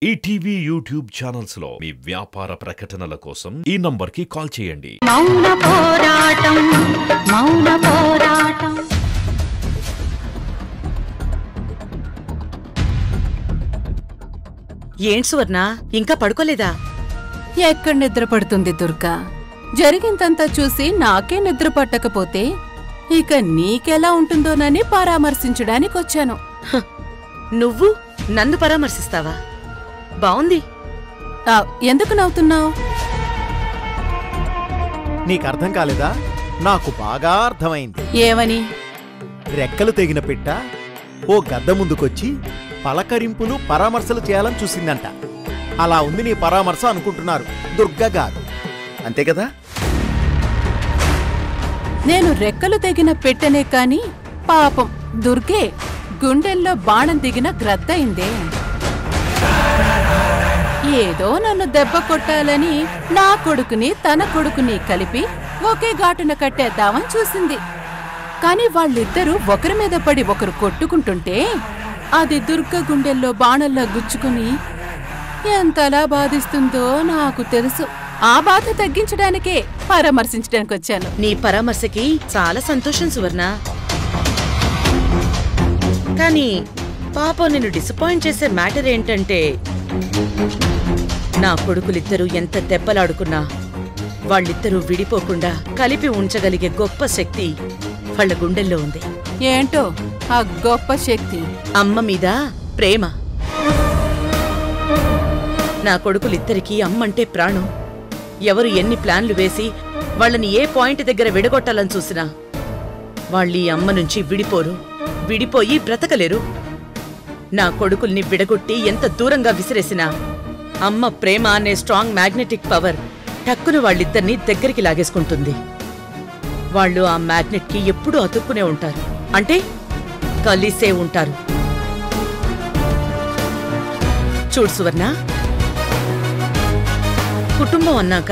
ETV YouTube channels లో మీ వ్యాపార ప్రకటనల కోసం ఈ నంబర్కి కాల్ చేయండి. మౌన పోరాటం మౌన పోరాటం. ఏంటి సువర్ణ, ఇంకా పడుకోలేదా? ఎక్కడ నిద్ర పడుతుంది దుర్గా? జరిగిందంతా చూసి నాకే నిద్ర పట్టకపోతే ఇక నీకెలా ఉంటుందోనని పరామర్శించడానికొచ్చాను. నువ్వు నన్ను పరామర్శిస్తావా? బావుంది. ఎందుకు నవ్వుతున్నావు? నీకర్థం కాలేదా? నాకు బాగా అర్థమైంది. ఏమని? రెక్కలు తెగిన పిట్ట ఓ గద్ద ముందుకొచ్చి పలకరింపులు పరామర్శలు చేయాలని చూసిందంట. అలా ఉంది నీ పరామర్శ అనుకుంటున్నారు, దుర్గా గారు. అంతే కదా? నేను రెక్కలు తెగిన పెట్టనే కాని పాపం దుర్గే గుండెల్లో బాణం దిగిన గ్రద్దయిందే. ఏదో నన్ను దెబ్బ కొట్టాలని నా కొడుకుని తన కొడుకుని కలిపి ఒకే ఘాటున కట్టేద్దామని చూసింది. కాని వాళ్ళిద్దరూ ఒకరి మీద పడి ఒకరు కొట్టుకుంటుంటే అది దుర్గ గుండెల్లో బాణంలా గుచ్చుకుని ఎంతలా బాధిస్తుందో నాకు తెలుసు. ఆ బాధ తగ్గించడానికే పరామర్శించడానికి వచ్చాను. నీ పరామర్శకి చాలా సంతోషం సువర్ణ. కానీ పాపం నిన్ను డిసప్పాయింట్ చేసే మ్యాటర్ ఏంటంటే, నా కొడుకులిద్దరూ ఎంత దెబ్బలాడుకున్నా వాళ్ళిద్దరూ విడిపోకుండా కలిపి ఉంచగలిగే గొప్ప శక్తి వాళ్ళ గుండెల్లో ఉంది. ఏంటో ఆ గొప్ప శక్తి? అమ్మ మీద ప్రేమ. నా కొడుకులిద్దరికీ అమ్మంటే ప్రాణం. ఎవరు ఎన్ని ప్లాన్లు వేసి వాళ్ళని ఏ పాయింట్ దగ్గర విడగొట్టాలని చూసినా వాళ్ళీ అమ్మ నుంచి విడిపోరు, విడిపోయి బ్రతకలేరు. నా కొడుకుల్ని విడగొట్టి ఎంత దూరంగా విసిరేసినా అమ్మ ప్రేమ అనే స్ట్రాంగ్ మ్యాగ్నెటిక్ పవర్ టక్కున వాళ్ళిద్దరినీ దగ్గరికి లాగేసుకుంటుంది. వాళ్ళు ఆ మ్యాగ్నెట్ కి ఎప్పుడూ అతుక్కునే ఉంటారు, అంటే కలిసే ఉంటారు. చూడు సువర్ణ, కుటుంబం అన్నాక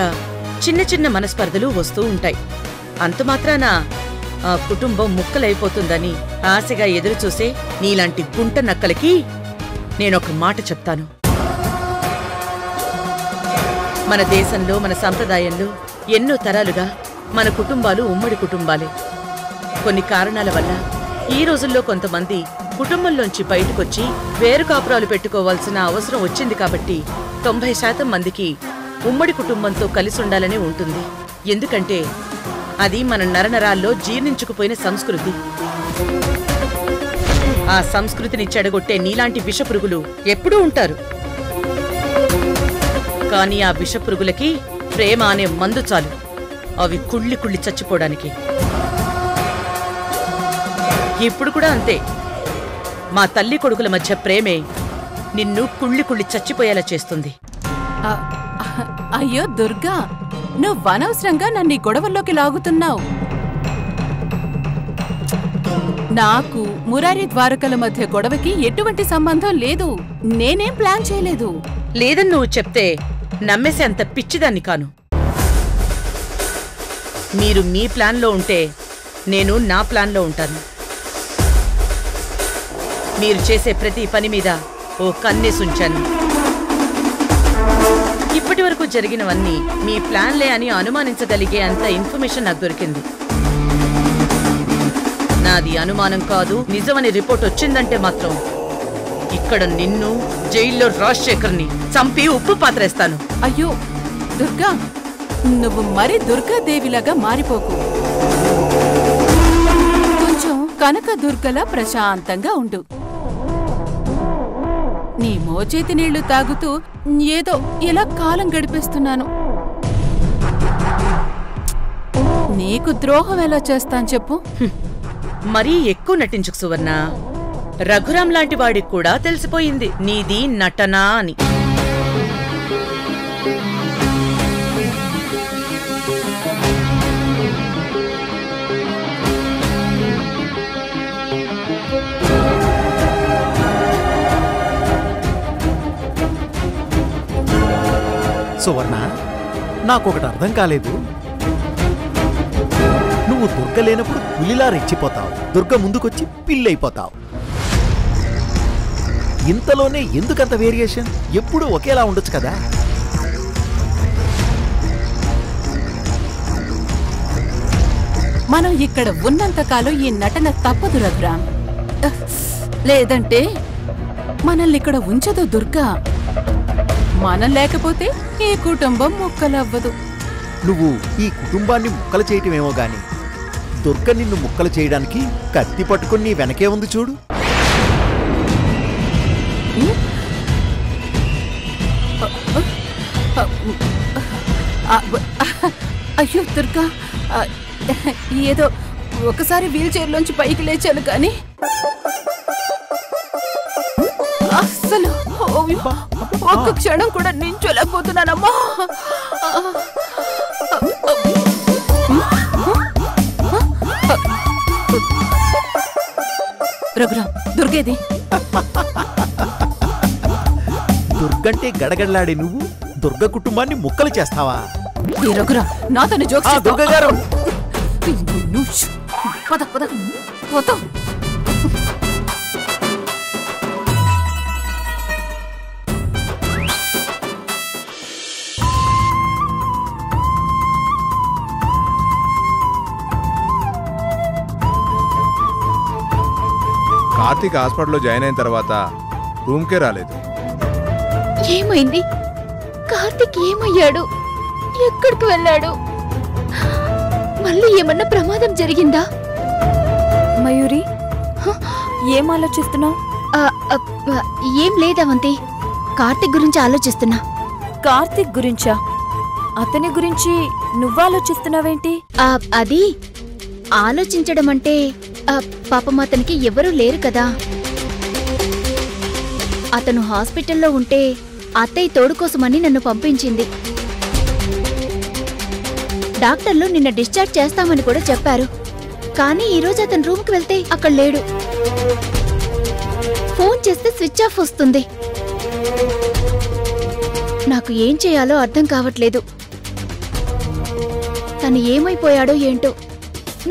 చిన్న చిన్న మనస్పర్ధలు వస్తూ ఉంటాయి. అంతమాత్రాన ఆ కుటుంబం ముక్కలైపోతుందని ఆశగా ఎదురుచూసే నీలాంటి గుంట నక్కలకి నేనొక మాట చెప్తాను. మన దేశంలో, మన సంప్రదాయంలో ఎన్నో తరాలుగా మన కుటుంబాలు ఉమ్మడి కుటుంబాలే. కొన్ని కారణాల వల్ల ఈ రోజుల్లో కొంతమంది కుటుంబంలోంచి బయటకొచ్చి వేరు కాపురాలు పెట్టుకోవాల్సిన అవసరం వచ్చింది. కాబట్టి 90% మందికి ఉమ్మడి కుటుంబంతో కలిసి ఉండాలనే ఉంటుంది. ఎందుకంటే అది మన నరనరాల్లో జీర్ణించుకుపోయిన సంస్కృతి. ఆ సంస్కృతిని చెడగొట్టే నీలాంటి విషపురుగులు ఎప్పుడూ ఉంటారు. కానీ ఆ విషపురుగులకి ప్రేమ అనే మందు చాలు, అవి కుళ్ళి కుళ్ళి చచ్చిపోవడానికి. ఇప్పుడు కూడా అంతే. మా తల్లి కొడుకుల మధ్య ప్రేమే నిన్ను కుళ్ళి కుళ్ళి చచ్చిపోయేలా చేస్తుంది. అయ్యో దుర్గా, నువ్వనవసరంగా నన్ను గొడవల్లోకి లాగుతున్నావు. నాకు మురారి ద్వారకల మధ్య గొడవకి ఎటువంటి సంబంధం లేదు. నేనేం ప్లాన్ చేయలేదు. లేదని నువ్వు చెప్తే నమ్మేసే అంత పిచ్చిదాన్ని కాను. మీరు మీ ప్లాన్లో ఉంటే నేను నా ప్లాన్లో ఉంటాను. మీరు చేసే ప్రతి పని మీద ఓ కన్నేసుంచాను. ఇప్పటి వరకు జరిగినవన్నీ మీ ప్లాన్లే అని అనుమానించగలిగే అంత ఇన్ఫర్మేషన్ నాకు దొరికింది. నాది అనుమానం కాదు, నిజమని రిపోర్ట్ వచ్చిందంటే మాత్రం ఇక్కడ నిన్ను, జైల్లో రాజశేఖర్ని చంపి ఉప్పు పాత్రేస్తాను. అయ్యో దుర్గా, నువ్వు మరి దుర్గాదేవిలాగా మారిపోకు. కొంచెం కనక దుర్గలా ప్రశాంతంగా ఉండు. నీ మోచేతి నీళ్లు తాగుతూ ఏదో ఇలా కాలం గడిపేస్తున్నాను. నీకు ద్రోహం ఎలా చేస్తాను చెప్పు? మరీ ఎక్కువ నటించుకు సువర్ణ. రఘురాం లాంటి వాడికి కూడా తెలిసిపోయింది నీది నటనా అని. సువర్ణ, నాకొకటి అర్థం కాలేదు. నువ్వు దుర్గ లేనప్పుడు పులిలా రెచ్చిపోతావు, దుర్గ ముందుకొచ్చి పిల్లైపోతావు. ఇంతలోనే ఎందుకంత వేరియేషన్? ఎప్పుడూ ఒకేలా ఉండొచ్చు కదా. మనం ఇక్కడ ఉన్నంతకాలం ఈ నటన తప్పదు రఘురామ్. లేదంటే మనల్ని ఇక్కడ ఉంచదు దుర్గా. మనం లేకపోతే ఈ కుటుంబం ముక్కలవ్వదు. నువ్వు ఈ కుటుంబాన్ని ముక్కలు చేయటమేమో గాని దుర్గ నిన్ను ముక్కలు చేయడానికి కత్తి పట్టుకుని నీ వెనకే ఉంది చూడు. అయ్యో దుర్గా, ఏదో ఒకసారి వీల్ చైర్లోంచి పైకి లేచాను కానీ అస్సలు ఒక్క క్షణం కూడా నించోలేకపోతున్నానమ్మా. రఘురామ్, దుర్గేది? దుర్గంటే గడగడలాడే నువ్వు దుర్గ కుటుంబాన్ని ముక్కలు చేస్తావా? ఈ రఘురామ్ నాతోని జోక్స్ దుర్గ గారు, పద పద పద. కార్తీక్ హాస్పిటల్లో జాయిన్ అయిన తర్వాత రూమ్కే రాలేదు. ఏమైంది? కార్తీక్ ఏమయ్యాడు? ఎక్కడికి వెళ్ళాడు? మళ్ళీ ఏమన్నా ప్రమాదం జరిగిందా? మయూరి, ఏం ఆలోచిస్తున్నావు? ఏం లేదవంతి, కార్తీక్ గురించి ఆలోచిస్తున్నా. కార్తీక్ గురించా? అతని గురించి నువ్వాలోచిస్తున్నావేంటి? అది ఆలోచించడం అంటే పాపం అతనికి ఎవరూ లేరు కదా. అతను హాస్పిటల్లో ఉంటే అత్తయ్య తోడు కోసమని నన్ను పంపించింది. డాక్టర్లు నిన్న డిశ్చార్జ్ చేస్తామని కూడా చెప్పారు. కానీ ఈరోజు అతను రూమ్కి వెళ్తే అక్కడ లేడు. ఫోన్ చేస్తే స్విచ్ ఆఫ్ వస్తుంది. నాకు ఏం చేయాలో అర్థం కావట్లేదు. తను ఏమైపోయాడో ఏంటో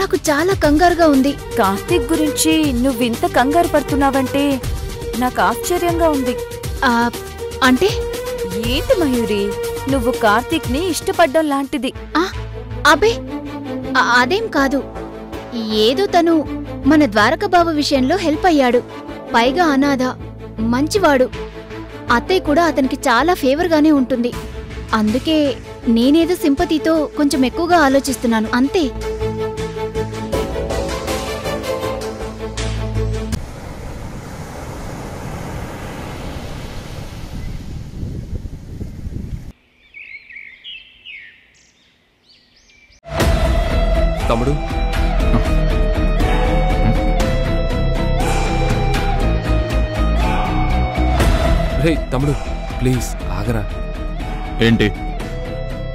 నాకు చాలా కంగారుగా ఉంది. కార్తీక్ గురించి నువ్వింత కంగారు పడుతున్నావంటే నాకు ఆశ్చర్యంగా ఉంది. అంటే ఏంటి మయూరి, నువ్వు కార్తీక్ ని ఇష్టపడ్డం లాంటిది? అబే, అదేం కాదు. ఏదో తను మన ద్వారకబావ విషయంలో హెల్ప్ అయ్యాడు. పైగా అనాథ, మంచివాడు. అత్తయ్య కూడా అతనికి చాలా ఫేవర్గానే ఉంటుంది. అందుకే నేనేదో సింపతితో కొంచెం ఎక్కువగా ఆలోచిస్తున్నాను అంతే. తమ్ముడు, రే తమ్ముడు, ప్లీజ్ ఆగరా. ఏంటి?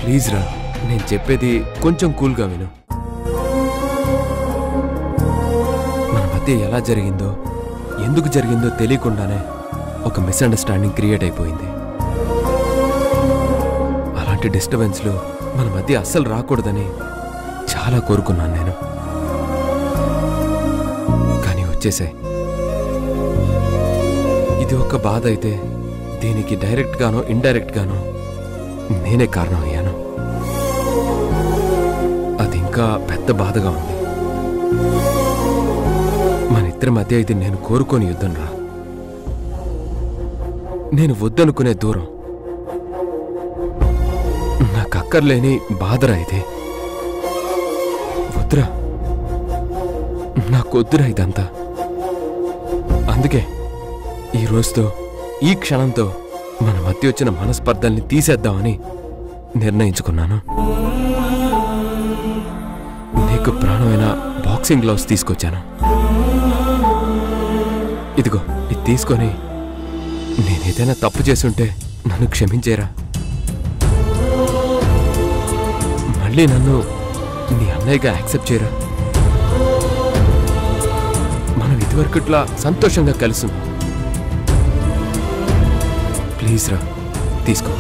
ప్లీజ్ రా, నేను చెప్పేది కొంచెం కూల్గా విను. మన మధ్య ఎలా జరిగిందో, ఎందుకు జరిగిందో తెలియకుండానే ఒక మిస్అండర్స్టాండింగ్ క్రియేట్ అయిపోయింది. అలాంటి డిస్టర్బెన్స్లు మన మధ్య అస్సలు రాకూడదని చాలా కోరుకున్నాను నేను. కానీ వచ్చేసాయి. ఇది ఒక బాధ అయితే దీనికి డైరెక్ట్ గానో ఇండైరెక్ట్ గానో నేనే కారణం అయ్యాను. అది ఇంకా పెద్ద బాధగా ఉంది. మన ఇద్దరి మధ్య ఇది నేను కోరుకోని యుద్ధం రా. నేను వద్దనుకునే దూరం. నాకు అక్కర్లేని బాధరా ఇది. వద్దురా, నాకొద్దురా ఇదంతా. అందుకే ఈ రోజుతో, ఈ క్షణంతో మన మధ్య వచ్చిన మనస్పర్ధల్ని తీసేద్దామని నిర్ణయించుకున్నాను. నీకు ప్రాణమైన బాక్సింగ్ గ్లౌస్ తీసుకొచ్చాను. ఇదిగో, ఇది తీసుకొని నేనేదైనా తప్పు చేసుంటే నన్ను క్షమించేరా. మళ్ళీ నన్ను నీ అన్నయ్యగా యాక్సెప్ట్ చేయరా. మనం ఇదివరకు ఇట్లా సంతోషంగా కలిసి ప్లీజ్ రా, తీసుకో.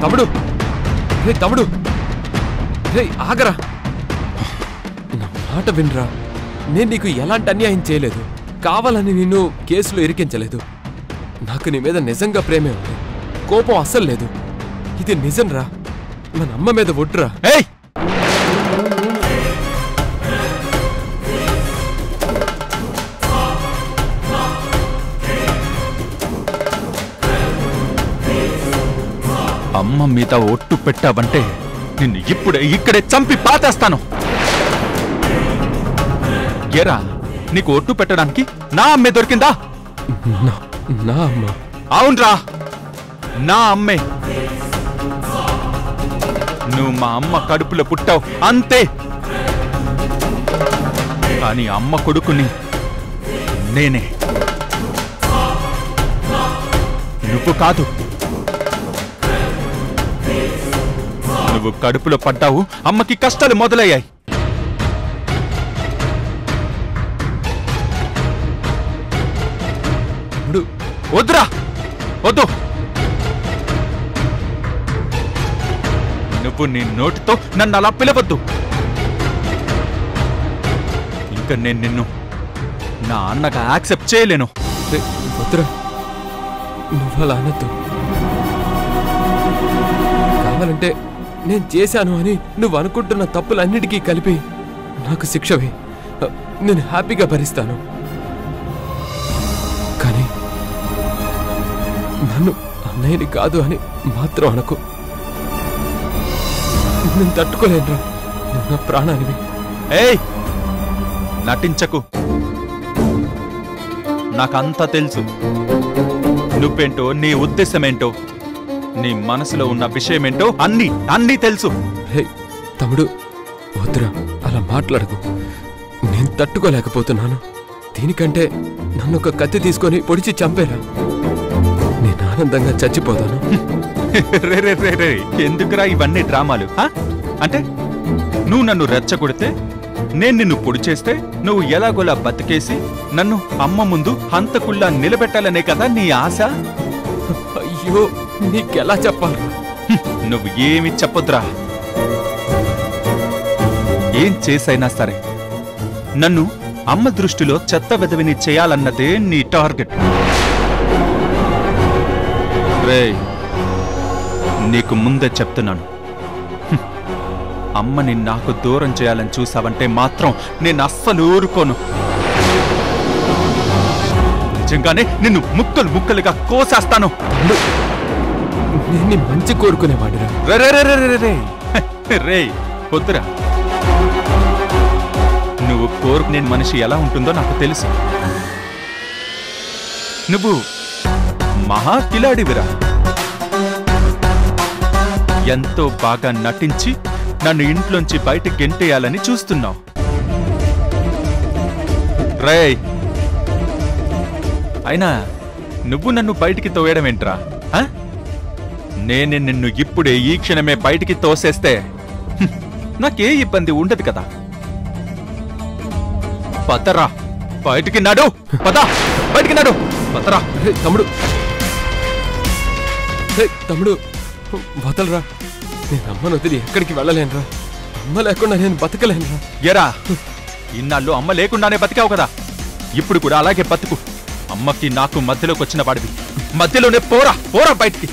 తమ్ముడు, రే తమ్ముడు, రే ఆగరా. మాట వినరా. నేను నీకు ఎలాంటి అన్యాయం చేయలేదు. కావాలని నిన్ను కేసులో ఇరికించలేదు. నాకు నీ మీద నిజంగా ప్రేమే ఉంది. కోపం అస్సలు లేదు. ఇది నిజంరా. మన అమ్మ మీద ఒట్టురా. ఏయ్, అమ్మ మీద ఒట్టు పెట్టావంటే నిన్ను ఇక్కడే చంపి పాతేస్తాను. ఏరా, నీకు ఒట్టు పెట్టడానికి నా అమ్మే దొరికిందా? నా అమ్మ? అవునరా, నా అమ్మే. నువ్వు మా అమ్మ కడుపులో పుట్టావు అంతే. కానీ అమ్మ కొడుకుని నేనే, నువ్వు కాదు. నువ్వు కడుపులో పడ్డావు, అమ్మకి కష్టాలు మొదలయ్యాయి. వద్దురా, వద్దు. నువ్వు నీ నోటితో నన్ను అలా పిలవద్దు. ఇంకా నేను నిన్ను నా అన్నగా యాక్సెప్ట్ చేయలేను. వద్దురా, నువ్వు అలా అనొద్దు. కావాలంటే నేను చేశాను అని నువ్వు అనుకుంటున్న తప్పులన్నిటికీ కలిపి నాకు శిక్షవే. నేను హ్యాపీగా భరిస్తాను. కానీ నన్ను అన్నయ్యని కాదు అని మాత్రం అనకు. నేను తట్టుకోలేనురా. నువ్వు నా ప్రాణానివి. ఏయ్, నటించకు. నాకంతా తెలుసు. నువ్వేంటో, నీ ఉద్దేశమేంటో, నీ మనసులో ఉన్న విషయమేంటో అన్నీ తెలుసు. హే తమ్ముడు, వద్దురా, అలా మాట్లాడకు. నేను తట్టుకోలేకపోతున్నాను. దీనికంటే నన్ను ఒక కత్తి తీసుకొని పొడిచి చంపేరా. నేను ఆనందంగా చచ్చిపోతాను. రే, ఎందుకురా ఇవన్నీ డ్రామాలు? అంటే నువ్వు నన్ను రెచ్చగొడితే, నేను నిన్ను పొడి చేస్తే, నువ్వు ఎలాగోలా బతికేసి నన్ను అమ్మ ముందు హంతకుల్లా నిలబెట్టాలనే కదా నీ ఆశ? అయ్యో, నీకెలా చెప్పాలి? నువ్వు ఏమి చెప్పొద్దురా. ఏం చేసైనా సరే నన్ను అమ్మ దృష్టిలో చెత్త వెదవిని చేయాలన్నదే నీ టార్గెట్. రేయ్, నీకు ముందే చెప్తున్నాను, అమ్మని నాకు దూరం చేయాలని చూసావంటే మాత్రం నేను అస్సలు ఊరుకోను. నిజంగానే నిన్ను ముక్కలు ముక్కలుగా కోసేస్తాను. నేను మంచి కోరుకునేవాడిరా. రే, వద్దురా. నువ్వు కోరుకునే మనిషి ఎలా ఉంటుందో నాకు తెలుసు. నువ్వు మహా కిలాడివిరా. ఎంతో బాగా నటించి నన్ను ఇంట్లోంచి బయటకు గెంటేయాలని చూస్తున్నావు. రేయ్, అయినా నువ్వు నన్ను బయటికి తోయడమేంట్రా? నేనే నిన్ను ఇప్పుడే ఈ క్షణమే బయటికి తోసేస్తే నాకే ఇబ్బంది ఉండదు కదా. పదరా, బయటికి నడు. బయటికి నడు, పదరా. తమ్ముడు, తమ్ముడు, వదలరా. నేను అమ్మను వదిలి ఎక్కడికి వెళ్ళలేనురా. అమ్మ లేకుండా నేను బతకలేనురా. ఎరా, ఇన్నాళ్ళు అమ్మ లేకుండానే బతికావు కదా, ఇప్పుడు కూడా అలాగే బతుకు. అమ్మకి నాకు మధ్యలోకి వచ్చిన వాడివి. మధ్యలోనే పోరా బయటికి.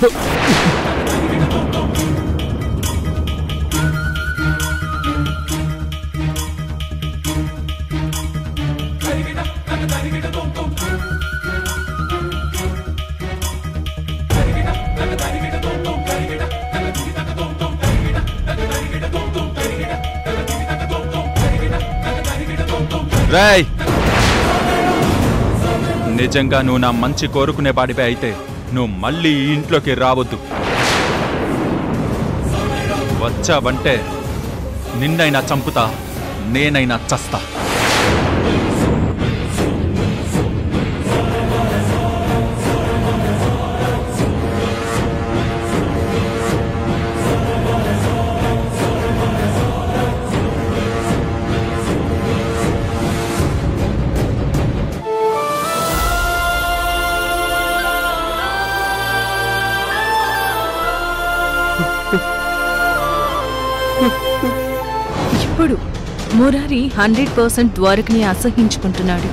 రేయ్, నిజంగా నువ్వు నా మంచి కోరుకునే వాడివే అయితే నువ్వు మళ్ళీ ఈ ఇంట్లోకి రావద్దు. వచ్చావంటే నిన్నైనా చంపుతా, నేనైనా చస్తా. ఇప్పుడు మురారి 100% ద్వారకని అసహించుకుంటున్నాడు.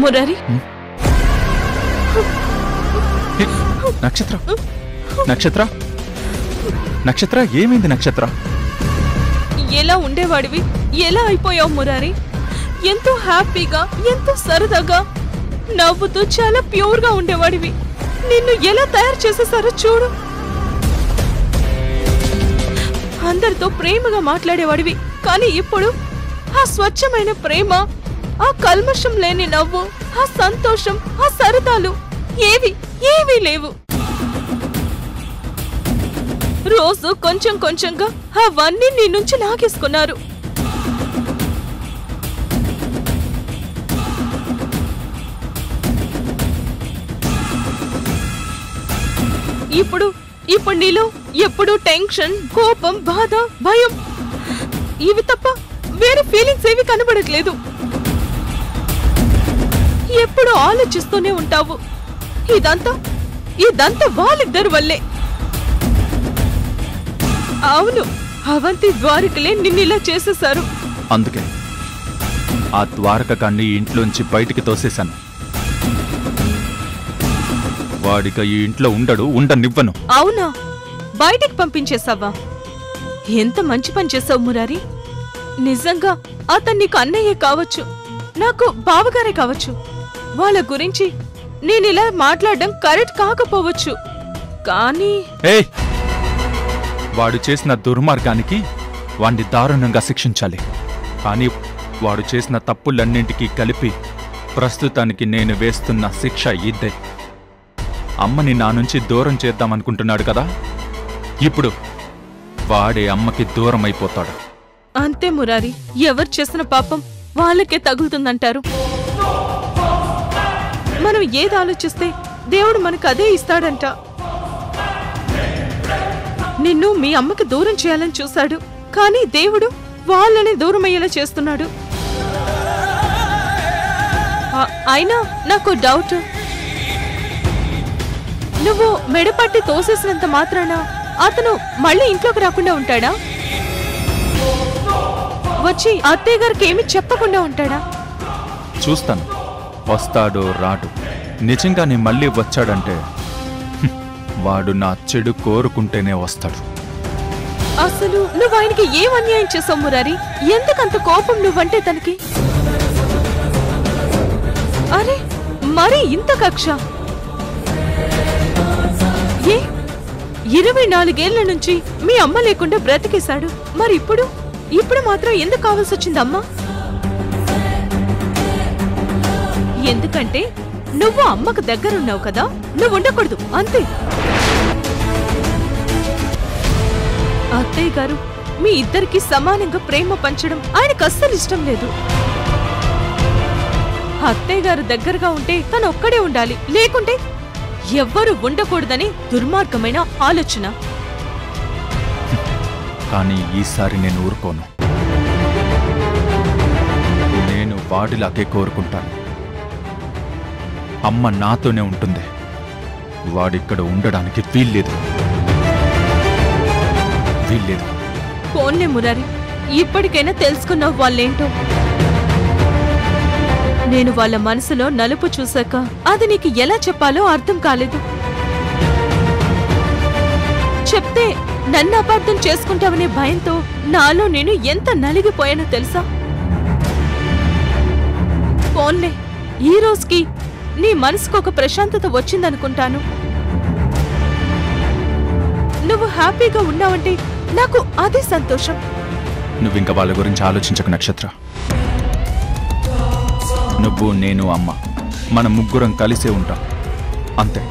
మురారి, నక్షత్ర నక్షత్ర నక్షత్ర ఏమైంది నక్షత్ర? ఎలా ఉండేవాడివి ఎలా అయిపోయావు మురారి? ఎంతో హ్యాపీగా, ఎంతో సరదాగా నవ్వుతూ చాలా ప్యూర్ గా ఉండేవాడివి. నిన్ను ఎలా తయారు చేసేసారో చూడు. అందరితో ప్రేమగా మాట్లాడేవాడివి, కానీ ఇప్పుడు ఆ స్వచ్ఛమైన ప్రేమ, ఆ కల్మషం లేని నవ్వు, ఆ సంతోషం, ఆ సరదాలు ఏవీ లేవు. రోజు కొంచెం కొంచెంగా అవన్నీ నీ నుంచి లాగేసుకున్నారు. ఇప్పుడు నీలో ఎప్పుడు టెన్షన్, కోపం, బాధ, భయం ఇవి తప్ప వేరే ఫీలింగ్స్ ఏవి కనబడట్లేదు. ఎప్పుడు ఆలోచిస్తూనే ఉంటావు. ఇదంతా వాళ్ళిద్దరు వల్లే. అవును, అవంతి ద్వారకలే నిన్నిలా చేసేశారు. అందుకే ఆ ద్వారకాన్ని ఇంట్లోంచి బయటికి తోసేశాను. వాడిక ఈ ఇంట్లో ఉండనివ్వను. అవునా? బయటికి పంపించేశావా? ఎంత మంచి పని చేసావు మురారి. నిజంగా అతను నీకు అన్నయ్యే కావచ్చు, నాకు బావగారే కావచ్చు. వాళ్ళ గురించి నేనిలా మాట్లాడడం కరెక్ట్ కాకపోవచ్చు, కానీ వాడు చేసిన దుర్మార్గానికి వాణ్ణి దారుణంగా శిక్షించాలి. కానీ వాడు చేసిన తప్పులన్నింటికీ కలిపి ప్రస్తుతానికి నేను వేస్తున్న శిక్ష ఇద్దే. అమ్మని నా నుంచి దూరం చేద్దామనుకుంటున్నాడు కదా, ఇప్పుడు వాడే అమ్మకి దూరం అయిపోతాడు. అంతే మురారి, ఎవరు చేసిన పాపం వాళ్ళకే తగులుతుందంటారు. మనం ఏది ఆలోచిస్తే దేవుడు మనకు అదే ఇస్తాడంట. నిన్ను మీ అమ్మకి దూరం చేయాలని చూశాడు, కానీ దేవుడు వాళ్ళని దూరం అయ్యేలా చేస్తున్నాడు. అయినా నాకు డౌట్, నువ్వు మెడపట్టి తోసేసినంత మాత్రాన అతను మళ్ళీ ఇంట్లోకి రాకుండా ఉంటాడా? వచ్చి అత్తయ్య గారికి ఏమి చెప్పకుండా ఉంటాడా? చూస్తాను, వస్తాడో రాడు. నిజంగానే మళ్ళీ వచ్చాడంటే వాడు నా చెడు కోరుకుంటేనే వస్తాడు. అసలు నువ్వు ఆయనకి ఏం అన్యాయం చేసావు మురారి? ఎందుకంత కోపం నువ్వంటే తనకి? అరే మరి ఇంత కక్ష? 24 ఏళ్ల నుంచి మీ అమ్మ లేకుండా బ్రతికేశాడు, మరి ఇప్పుడు మాత్రం ఎందుకు కావాల్సి వచ్చిందమ్మా? ఎందుకంటే నువ్వు అమ్మకు దగ్గరున్నావు కదా, నువ్వు ఉండకూడదు అంతే. అత్తయ్య గారు మీ ఇద్దరికి సమానంగా ప్రేమ పంచడం ఆయనకు అస్సలు ఇష్టం లేదు. అత్తయ్య గారు దగ్గరగా ఉంటే తను ఒక్కడే ఉండాలి, లేకుంటే ఎవ్వరూ ఉండకూడదని దుర్మార్గమైన ఆలోచన. కానీ ఈసారి నేను ఊరుకోను. నేను వాడిలాగే కోరుకుంటాను. అమ్మ నాతోనే ఉంటుంది, వాడిక్కడ ఉండడానికి వీల్లేదు. పోన్లే మురారి, ఇప్పటికైనా తెలుసుకున్నావు వాళ్ళేంటో. నేను వాళ్ళ మనసులో నలుపు చూశాక అది నీకు ఎలా చెప్పాలో అర్థం కాలేదు. చెప్తే నన్ను అపార్థం చేసుకుంటావనే భయంతో నాలో నేను ఎంత నలిగిపోయానో తెలుసా? పోన్లే, ఈ రోజుకి నీ మనసుకు ఒక ప్రశాంతత వచ్చిందనుకుంటాను. నువ్వు హ్యాపీగా ఉన్నావంటే నాకు అదే సంతోషం. నువ్వింక వాళ్ళ గురించి ఆలోచించకు నక్షత్ర. నువ్వు, నేను, అమ్మ మన ముగ్గురం కలిసే ఉంటాం అంతే.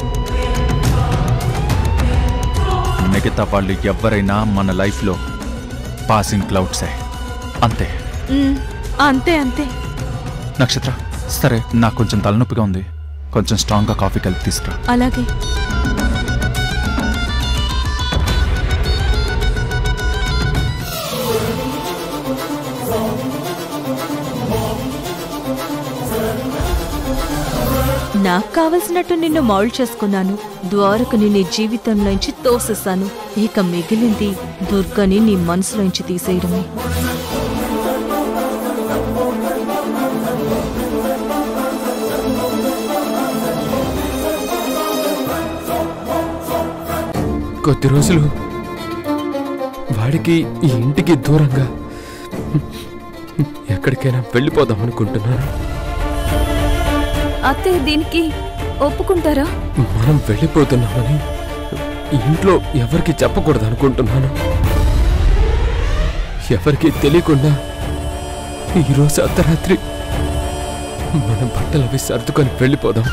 మిగతా వాళ్ళు ఎవరైనా మన లైఫ్లో పాసింగ్ క్లౌడ్సే. అంతే అంతే అంతే. నక్షత్ర, సరే నాకు కొంచెం తలనొప్పిగా ఉంది, కొంచెం స్ట్రాంగ్గా కాఫీ కలిపి తీసుకురా. అలాగే. నాకు కావలసినట్టు నిన్ను మౌల్డ్ చేసుకున్నాను. ద్వారకని నీ జీవితంలోంచి తోసేశాను. ఇక మిగిలింది దుర్గని నీ మనసులోంచి తీసేయడమే. కొద్ది రోజులు వాడికి ఈ ఇంటికి దూరంగా ఎక్కడికైనా వెళ్ళిపోదాం అనుకుంటున్నాను. అత్తయ్య దీనికి ఒప్పుకుంటారా? మనం వెళ్ళిపోతున్నామని ఇంట్లో ఎవరికి చెప్పకూడదు అనుకుంటున్నాను. ఎవరికి తెలియకుండా ఈరోజు అర్ధరాత్రి మన బట్టలు అవి సర్దుకొని వెళ్ళిపోదాం.